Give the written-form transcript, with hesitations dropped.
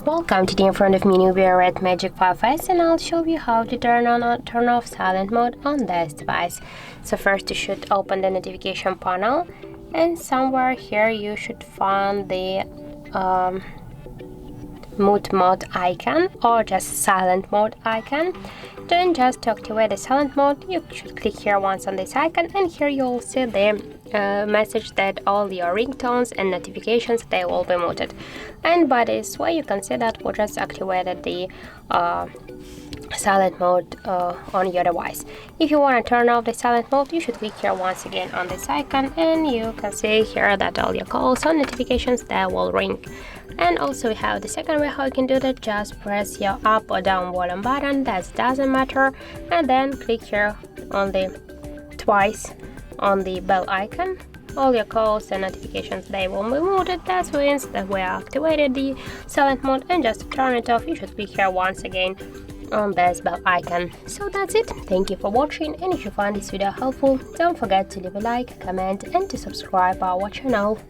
Welcome, today in front of me NUBIA Red Magic 5S, and I'll show you how to turn on or turn off silent mode on this device. So first you should open the notification panel, and somewhere here you should find the mute mode icon or just silent mode icon. Then just to activate the silent mode, you should click here once on this icon, and here you'll see the message that all your ringtones and notifications, they will be muted. And by this way you can see that we just activated the silent mode on your device. If you want to turn off the silent mode, you should click here once again on this icon, and you can see here that all your calls and notifications, they will ring. And also we have the second way how you can do that. Just press your up or down volume button, that doesn't matter, and then click here on the twice on the bell icon. All your calls and notifications, they will be muted. That means that we activated the silent mode, and just to turn it off you should click here once again on this bell icon. So that's it. Thank you for watching, and if you find this video helpful, don't forget to leave a like, comment and to subscribe our channel.